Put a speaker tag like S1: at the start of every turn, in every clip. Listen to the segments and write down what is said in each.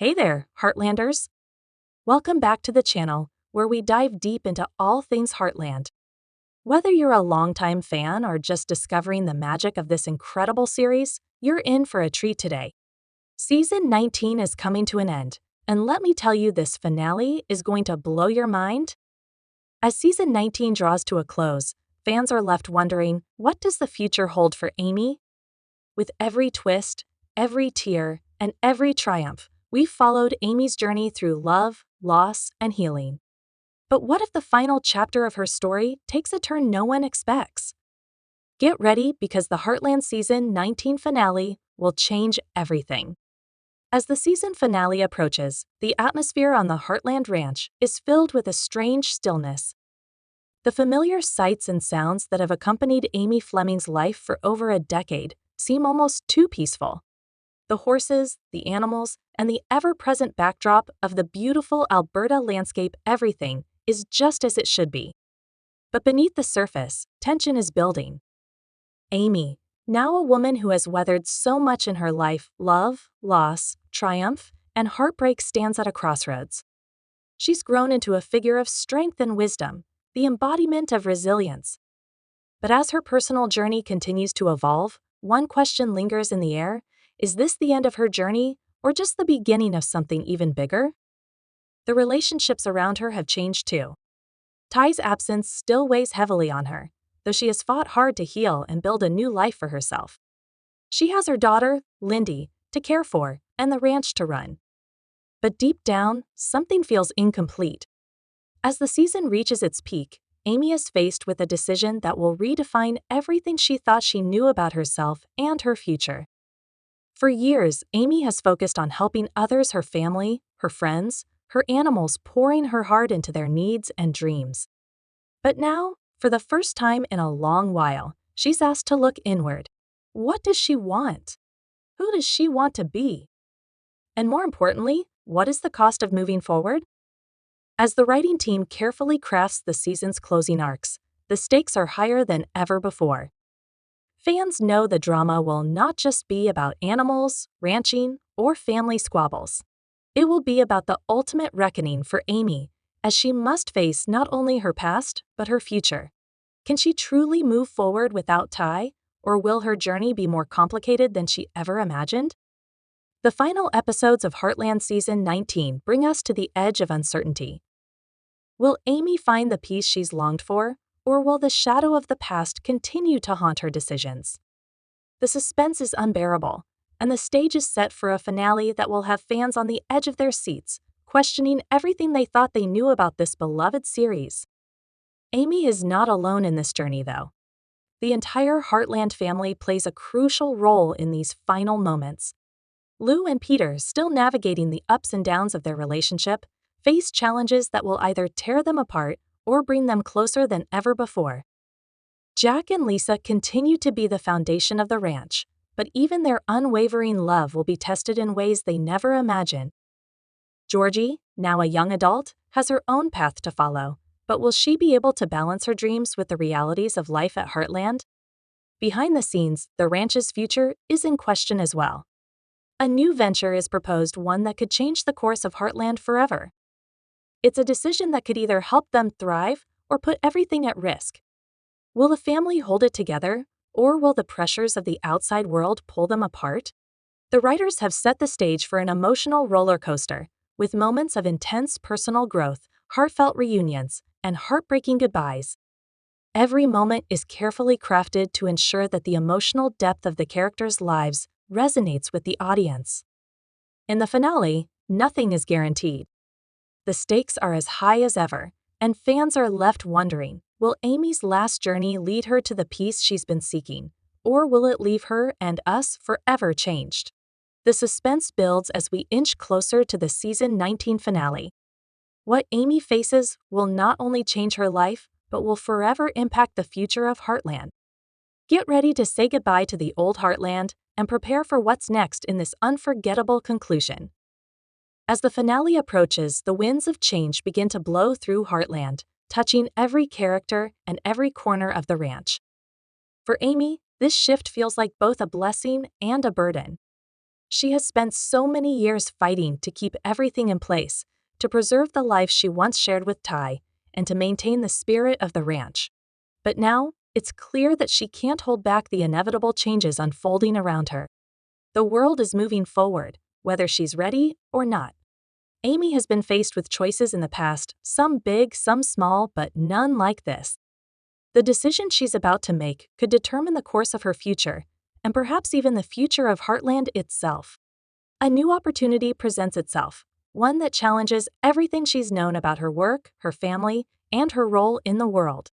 S1: Hey there, Heartlanders! Welcome back to the channel, where we dive deep into all things Heartland. Whether you're a longtime fan or just discovering the magic of this incredible series, you're in for a treat today. Season 19 is coming to an end, and let me tell you, this finale is going to blow your mind. As Season 19 draws to a close, fans are left wondering, what does the future hold for Amy? With every twist, every tear, and every triumph, we've followed Amy's journey through love, loss, and healing. But what if the final chapter of her story takes a turn no one expects? Get ready, because the Heartland Season 19 finale will change everything. As the season finale approaches, the atmosphere on the Heartland Ranch is filled with a strange stillness. The familiar sights and sounds that have accompanied Amy Fleming's life for over a decade seem almost too peaceful. The horses, the animals, and the ever-present backdrop of the beautiful Alberta landscape, everything is just as it should be. But beneath the surface, tension is building. Amy, now a woman who has weathered so much in her life, love, loss, triumph, and heartbreak, stands at a crossroads. She's grown into a figure of strength and wisdom, the embodiment of resilience. But as her personal journey continues to evolve, one question lingers in the air: is this the end of her journey, or just the beginning of something even bigger? The relationships around her have changed too. Ty's absence still weighs heavily on her, though she has fought hard to heal and build a new life for herself. She has her daughter, Lindy, to care for, and the ranch to run. But deep down, something feels incomplete. As the season reaches its peak, Amy is faced with a decision that will redefine everything she thought she knew about herself and her future. For years, Amy has focused on helping others: her family, her friends, her animals, pouring her heart into their needs and dreams. But now, for the first time in a long while, she's asked to look inward. What does she want? Who does she want to be? And more importantly, what is the cost of moving forward? As the writing team carefully crafts the season's closing arcs, the stakes are higher than ever before. Fans know the drama will not just be about animals, ranching, or family squabbles. It will be about the ultimate reckoning for Amy, as she must face not only her past, but her future. Can she truly move forward without Ty, or will her journey be more complicated than she ever imagined? The final episodes of Heartland Season 19 bring us to the edge of uncertainty. Will Amy find the peace she's longed for, or will the shadow of the past continue to haunt her decisions? The suspense is unbearable, and the stage is set for a finale that will have fans on the edge of their seats, questioning everything they thought they knew about this beloved series. Amy is not alone in this journey, though. The entire Heartland family plays a crucial role in these final moments. Lou and Peter, still navigating the ups and downs of their relationship, face challenges that will either tear them apart or bring them closer than ever before. Jack and Lisa continue to be the foundation of the ranch, but even their unwavering love will be tested in ways they never imagined. Georgie, now a young adult, has her own path to follow, but will she be able to balance her dreams with the realities of life at Heartland? Behind the scenes, the ranch's future is in question as well. A new venture is proposed, one that could change the course of Heartland forever. It's a decision that could either help them thrive or put everything at risk. Will the family hold it together, or will the pressures of the outside world pull them apart? The writers have set the stage for an emotional roller coaster, with moments of intense personal growth, heartfelt reunions, and heartbreaking goodbyes. Every moment is carefully crafted to ensure that the emotional depth of the characters' lives resonates with the audience. In the finale, nothing is guaranteed. The stakes are as high as ever, and fans are left wondering, will Amy's last journey lead her to the peace she's been seeking, or will it leave her and us forever changed? The suspense builds as we inch closer to the Season 19 finale. What Amy faces will not only change her life, but will forever impact the future of Heartland. Get ready to say goodbye to the old Heartland and prepare for what's next in this unforgettable conclusion. As the finale approaches, the winds of change begin to blow through Heartland, touching every character and every corner of the ranch. For Amy, this shift feels like both a blessing and a burden. She has spent so many years fighting to keep everything in place, to preserve the life she once shared with Ty, and to maintain the spirit of the ranch. But now, it's clear that she can't hold back the inevitable changes unfolding around her. The world is moving forward, whether she's ready or not. Amy has been faced with choices in the past, some big, some small, but none like this. The decision she's about to make could determine the course of her future, and perhaps even the future of Heartland itself. A new opportunity presents itself, one that challenges everything she's known about her work, her family, and her role in the world.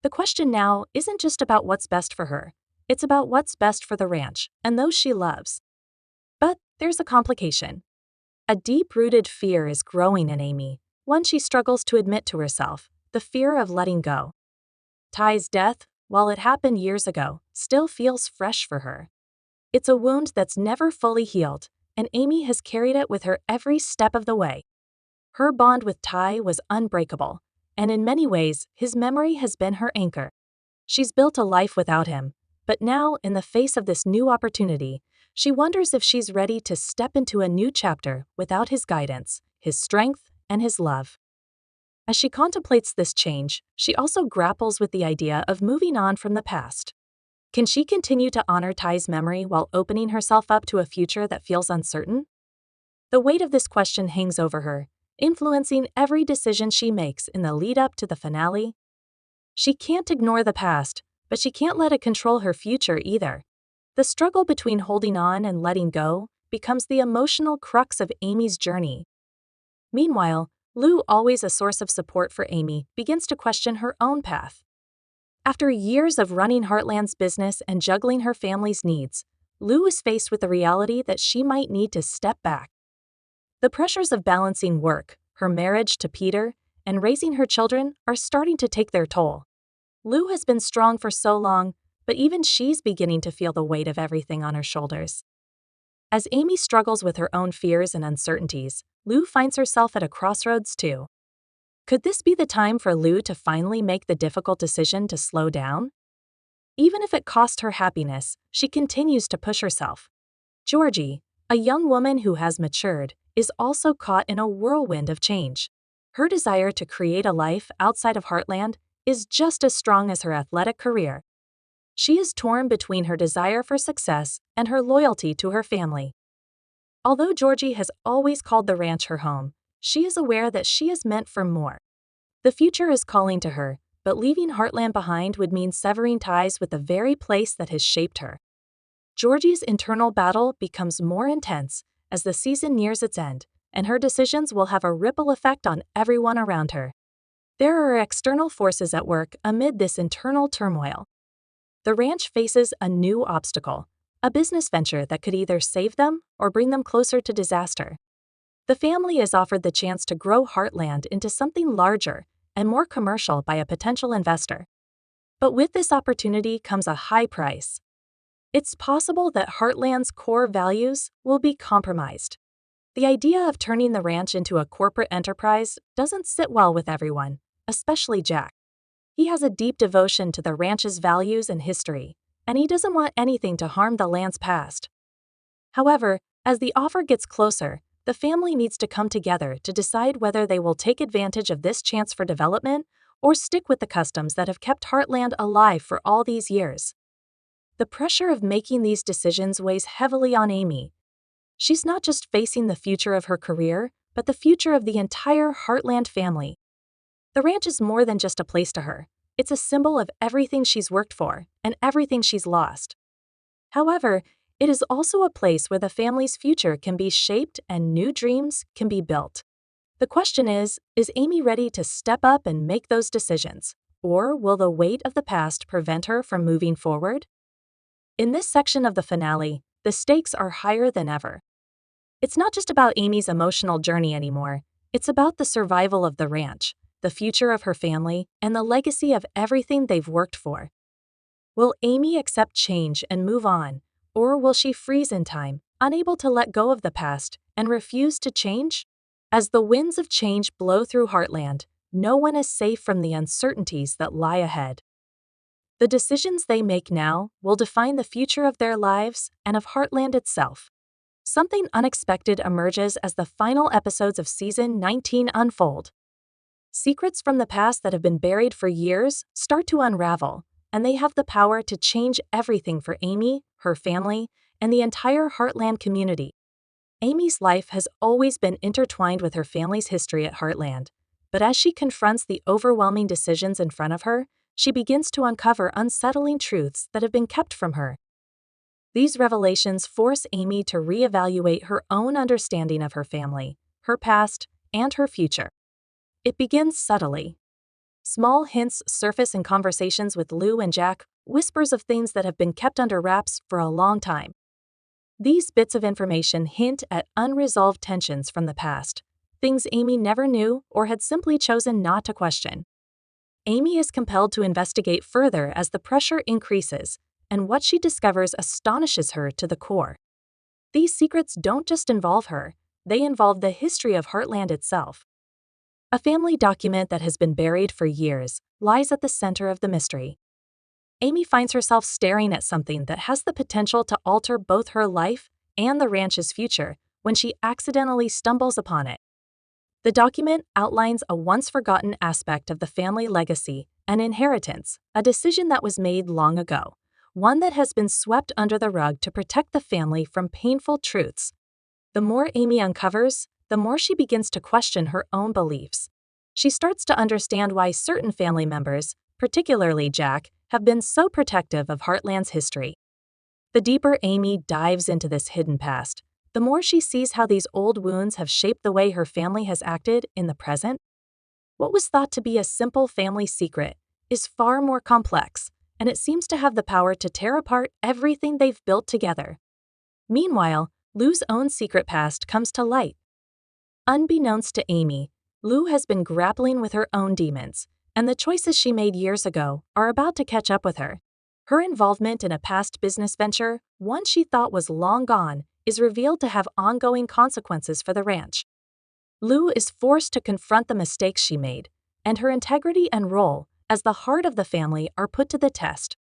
S1: The question now isn't just about what's best for her, it's about what's best for the ranch and those she loves. But there's a complication. A deep-rooted fear is growing in Amy, one she struggles to admit to herself, the fear of letting go. Ty's death, while it happened years ago, still feels fresh for her. It's a wound that's never fully healed, and Amy has carried it with her every step of the way. Her bond with Ty was unbreakable, and in many ways, his memory has been her anchor. She's built a life without him, but now, in the face of this new opportunity, she wonders if she's ready to step into a new chapter without his guidance, his strength, and his love. As she contemplates this change, she also grapples with the idea of moving on from the past. Can she continue to honor Ty's memory while opening herself up to a future that feels uncertain? The weight of this question hangs over her, influencing every decision she makes in the lead-up to the finale. She can't ignore the past, but she can't let it control her future either. The struggle between holding on and letting go becomes the emotional crux of Amy's journey. Meanwhile, Lou, always a source of support for Amy, begins to question her own path. After years of running Heartland's business and juggling her family's needs, Lou is faced with the reality that she might need to step back. The pressures of balancing work, her marriage to Peter, and raising her children are starting to take their toll. Lou has been strong for so long, but even she's beginning to feel the weight of everything on her shoulders. As Amy struggles with her own fears and uncertainties, Lou finds herself at a crossroads too. Could this be the time for Lou to finally make the difficult decision to slow down? Even if it cost her happiness, she continues to push herself. Georgie, a young woman who has matured, is also caught in a whirlwind of change. Her desire to create a life outside of Heartland is just as strong as her athletic career. She is torn between her desire for success and her loyalty to her family. Although Georgie has always called the ranch her home, she is aware that she is meant for more. The future is calling to her, but leaving Heartland behind would mean severing ties with the very place that has shaped her. Georgie's internal battle becomes more intense as the season nears its end, and her decisions will have a ripple effect on everyone around her. There are external forces at work amid this internal turmoil. The ranch faces a new obstacle, a business venture that could either save them or bring them closer to disaster. The family is offered the chance to grow Heartland into something larger and more commercial by a potential investor. But with this opportunity comes a high price. It's possible that Heartland's core values will be compromised. The idea of turning the ranch into a corporate enterprise doesn't sit well with everyone, especially Jack. He has a deep devotion to the ranch's values and history, and he doesn't want anything to harm the land's past. However, as the offer gets closer, the family needs to come together to decide whether they will take advantage of this chance for development or stick with the customs that have kept Heartland alive for all these years. The pressure of making these decisions weighs heavily on Amy. She's not just facing the future of her career, but the future of the entire Heartland family. The ranch is more than just a place to her. It's a symbol of everything she's worked for and everything she's lost. However, it is also a place where the family's future can be shaped and new dreams can be built. The question is Amy ready to step up and make those decisions, or will the weight of the past prevent her from moving forward? In this section of the finale, the stakes are higher than ever. It's not just about Amy's emotional journey anymore, it's about the survival of the ranch, the future of her family, and the legacy of everything they've worked for. Will Amy accept change and move on, or will she freeze in time, unable to let go of the past and refuse to change? As the winds of change blow through Heartland, no one is safe from the uncertainties that lie ahead. The decisions they make now will define the future of their lives and of Heartland itself. something unexpected emerges as the final episodes of Season 19 unfold. Secrets from the past that have been buried for years start to unravel, and they have the power to change everything for Amy, her family, and the entire Heartland community. Amy's life has always been intertwined with her family's history at Heartland, but as she confronts the overwhelming decisions in front of her, she begins to uncover unsettling truths that have been kept from her. These revelations force Amy to reevaluate her own understanding of her family, her past, and her future. It begins subtly. Small hints surface in conversations with Lou and Jack, whispers of things that have been kept under wraps for a long time. These bits of information hint at unresolved tensions from the past, things Amy never knew or had simply chosen not to question. Amy is compelled to investigate further as the pressure increases, and what she discovers astonishes her to the core. These secrets don't just involve her, they involve the history of Heartland itself. A family document that has been buried for years lies at the center of the mystery. Amy finds herself staring at something that has the potential to alter both her life and the ranch's future when she accidentally stumbles upon it. The document outlines a once-forgotten aspect of the family legacy and inheritance, a decision that was made long ago, one that has been swept under the rug to protect the family from painful truths. The more Amy uncovers, the more she begins to question her own beliefs. She starts to understand why certain family members, particularly Jack, have been so protective of Heartland's history. The deeper Amy dives into this hidden past, the more she sees how these old wounds have shaped the way her family has acted in the present. What was thought to be a simple family secret is far more complex, and it seems to have the power to tear apart everything they've built together. Meanwhile, Lou's own secret past comes to light. Unbeknownst to Amy, Lou has been grappling with her own demons, and the choices she made years ago are about to catch up with her. Her involvement in a past business venture, one she thought was long gone, is revealed to have ongoing consequences for the ranch. Lou is forced to confront the mistakes she made, and her integrity and role as the heart of the family are put to the test.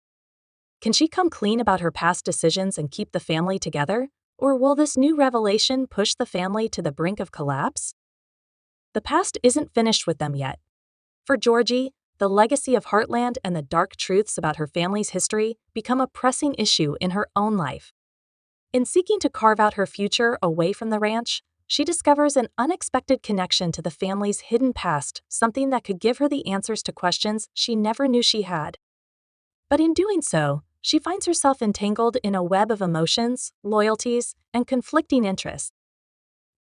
S1: Can she come clean about her past decisions and keep the family together, or will this new revelation push the family to the brink of collapse? The past isn't finished with them yet. For Georgie, the legacy of Heartland and the dark truths about her family's history become a pressing issue in her own life. In seeking to carve out her future away from the ranch, she discovers an unexpected connection to the family's hidden past, something that could give her the answers to questions she never knew she had. But in doing so, she finds herself entangled in a web of emotions, loyalties, and conflicting interests.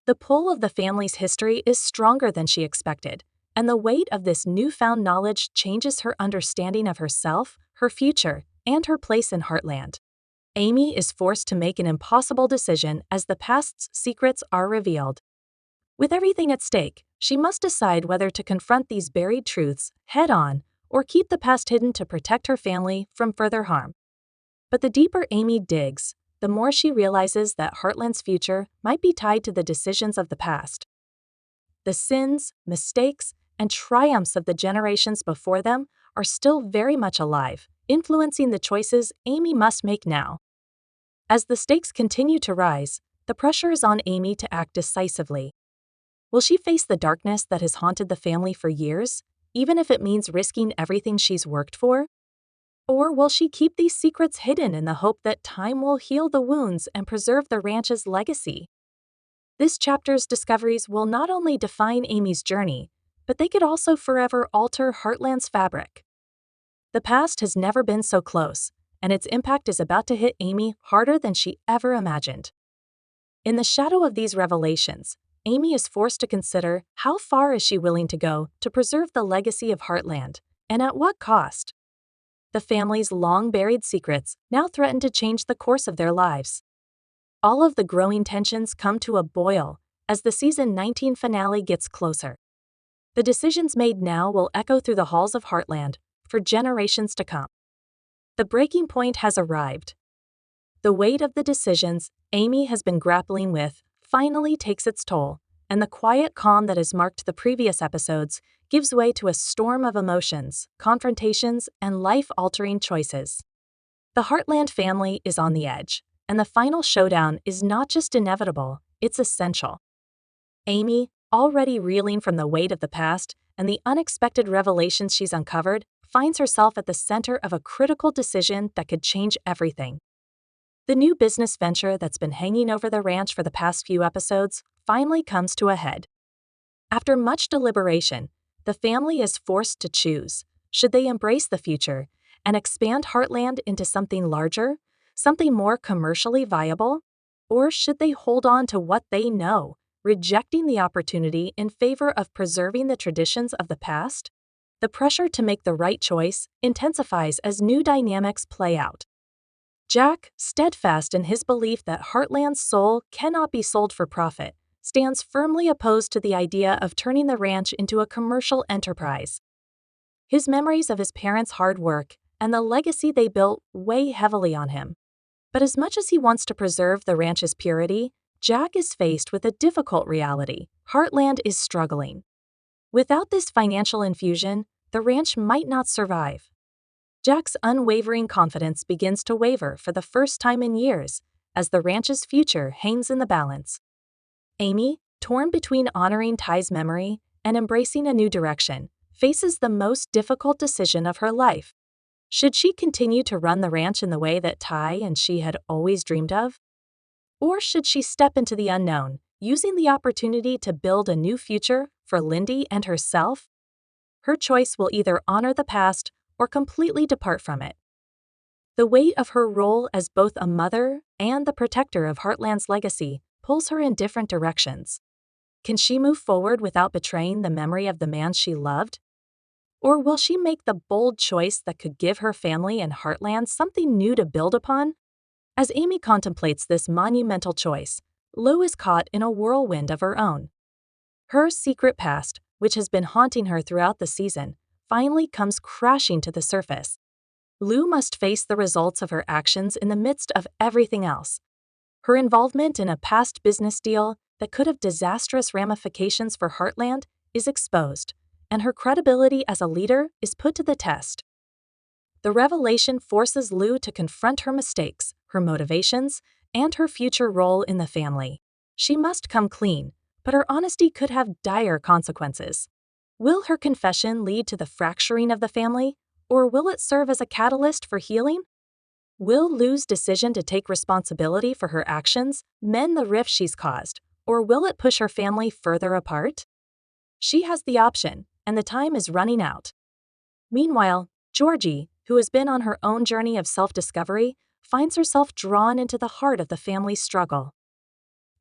S1: The pull of the family's history is stronger than she expected, and the weight of this newfound knowledge changes her understanding of herself, her future, and her place in Heartland. Amy is forced to make an impossible decision as the past's secrets are revealed. With everything at stake, she must decide whether to confront these buried truths head-on or keep the past hidden to protect her family from further harm. But the deeper Amy digs, the more she realizes that Heartland's future might be tied to the decisions of the past. The sins, mistakes, and triumphs of the generations before them are still very much alive, influencing the choices Amy must make now. As the stakes continue to rise, the pressure is on Amy to act decisively. Will she face the darkness that has haunted the family for years, even if it means risking everything she's worked for? Or will she keep these secrets hidden in the hope that time will heal the wounds and preserve the ranch's legacy? This chapter's discoveries will not only define Amy's journey, but they could also forever alter Heartland's fabric. The past has never been so close, and its impact is about to hit Amy harder than she ever imagined. In the shadow of these revelations, Amy is forced to consider how far is she willing to go to preserve the legacy of Heartland, and at what cost. The family's long-buried secrets now threaten to change the course of their lives. All of the growing tensions come to a boil as the Season 19 finale gets closer. The decisions made now will echo through the halls of Heartland for generations to come. The breaking point has arrived. The weight of the decisions Amy has been grappling with finally takes its toll, and the quiet calm that has marked the previous episodes gives way to a storm of emotions, confrontations, and life-altering choices. The Heartland family is on the edge, and the final showdown is not just inevitable, it's essential. Amy, already reeling from the weight of the past and the unexpected revelations she's uncovered, finds herself at the center of a critical decision that could change everything. The new business venture that's been hanging over the ranch for the past few episodes finally comes to a head. After much deliberation, the family is forced to choose. Should they embrace the future and expand Heartland into something larger, something more commercially viable? Or should they hold on to what they know, rejecting the opportunity in favor of preserving the traditions of the past? The pressure to make the right choice intensifies as new dynamics play out. Jack, steadfast in his belief that Heartland's soul cannot be sold for profit, stands firmly opposed to the idea of turning the ranch into a commercial enterprise. His memories of his parents' hard work and the legacy they built weigh heavily on him. But as much as he wants to preserve the ranch's purity, Jack is faced with a difficult reality. Heartland is struggling. Without this financial infusion, the ranch might not survive. Jack's unwavering confidence begins to waver for the first time in years, as the ranch's future hangs in the balance. Amy, torn between honoring Ty's memory and embracing a new direction, faces the most difficult decision of her life. Should she continue to run the ranch in the way that Ty and she had always dreamed of? Or should she step into the unknown, using the opportunity to build a new future for Lindy and herself? Her choice will either honor the past or completely depart from it. The weight of her role as both a mother and the protector of Heartland's legacy pulls her in different directions. Can she move forward without betraying the memory of the man she loved? Or will she make the bold choice that could give her family and Heartland something new to build upon? As Amy contemplates this monumental choice, Lou is caught in a whirlwind of her own. Her secret past, which has been haunting her throughout the season, finally comes crashing to the surface. Lou must face the results of her actions in the midst of everything else. Her involvement in a past business deal that could have disastrous ramifications for Heartland is exposed, and her credibility as a leader is put to the test. The revelation forces Lou to confront her mistakes, her motivations, and her future role in the family. She must come clean, but her honesty could have dire consequences. Will her confession lead to the fracturing of the family, or will it serve as a catalyst for healing? Will Lou's decision to take responsibility for her actions mend the rift she's caused, or will it push her family further apart? She has the option, and the time is running out. Meanwhile, Georgie, who has been on her own journey of self-discovery, finds herself drawn into the heart of the family's struggle.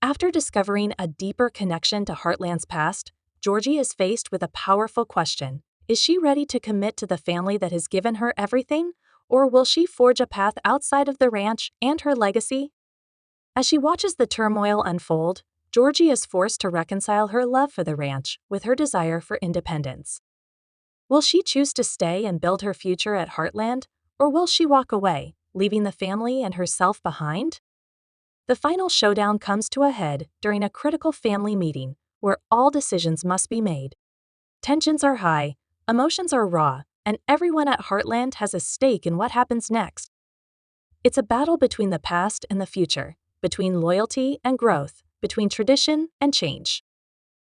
S1: After discovering a deeper connection to Heartland's past, Georgie is faced with a powerful question. Is she ready to commit to the family that has given her everything, or will she forge a path outside of the ranch and her legacy? As she watches the turmoil unfold, Georgie is forced to reconcile her love for the ranch with her desire for independence. Will she choose to stay and build her future at Heartland, or will she walk away, leaving the family and herself behind? The final showdown comes to a head during a critical family meeting where all decisions must be made. Tensions are high, emotions are raw, and everyone at Heartland has a stake in what happens next. It's a battle between the past and the future, between loyalty and growth, between tradition and change.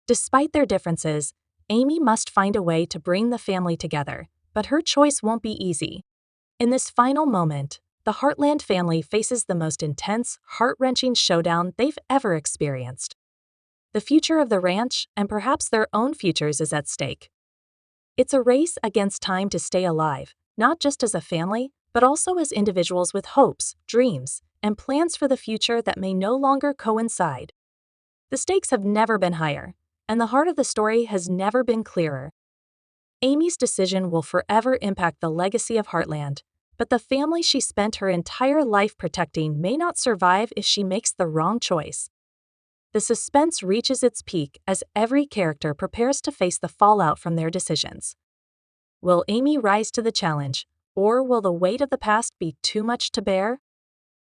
S1: Despite their differences, Amy must find a way to bring the family together, but her choice won't be easy. In this final moment, the Heartland family faces the most intense, heart-wrenching showdown they've ever experienced. The future of the ranch, and perhaps their own futures, is at stake. It's a race against time to stay alive, not just as a family, but also as individuals with hopes, dreams, and plans for the future that may no longer coincide. The stakes have never been higher, and the heart of the story has never been clearer. Amy's decision will forever impact the legacy of Heartland, but the family she spent her entire life protecting may not survive if she makes the wrong choice. The suspense reaches its peak as every character prepares to face the fallout from their decisions. Will Amy rise to the challenge, or will the weight of the past be too much to bear?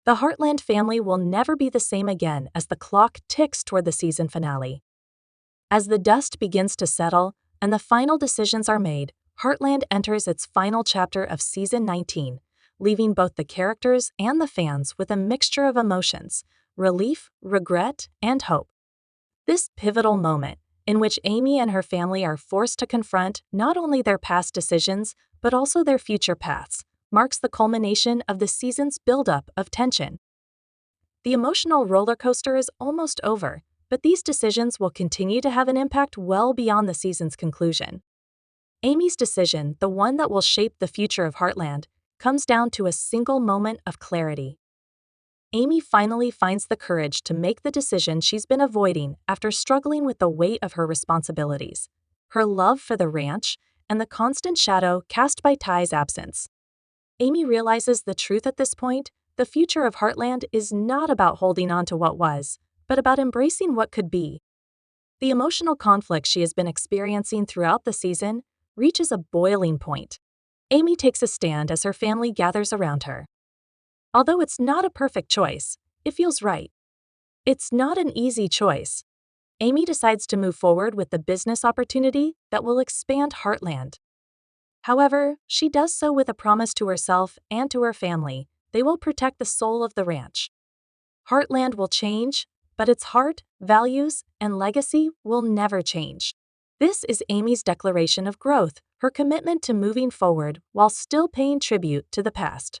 S1: The Heartland family will never be the same again as the clock ticks toward the season finale. As the dust begins to settle and the final decisions are made, Heartland enters its final chapter of Season 19, leaving both the characters and the fans with a mixture of emotions: relief, regret, and hope. This pivotal moment, in which Amy and her family are forced to confront not only their past decisions but also their future paths, marks the culmination of the season's buildup of tension. The emotional roller coaster is almost over, but these decisions will continue to have an impact well beyond the season's conclusion. Amy's decision, the one that will shape the future of Heartland, comes down to a single moment of clarity. Amy finally finds the courage to make the decision she's been avoiding after struggling with the weight of her responsibilities, her love for the ranch, and the constant shadow cast by Ty's absence. Amy realizes the truth at this point: the future of Heartland is not about holding on to what was, but about embracing what could be. The emotional conflict she has been experiencing throughout the season reaches a boiling point. Amy takes a stand as her family gathers around her. Although it's not a perfect choice, it feels right. It's not an easy choice. Amy decides to move forward with the business opportunity that will expand Heartland. However, she does so with a promise to herself and to her family: they will protect the soul of the ranch. Heartland will change, but its heart, values, and legacy will never change. This is Amy's declaration of growth, her commitment to moving forward while still paying tribute to the past.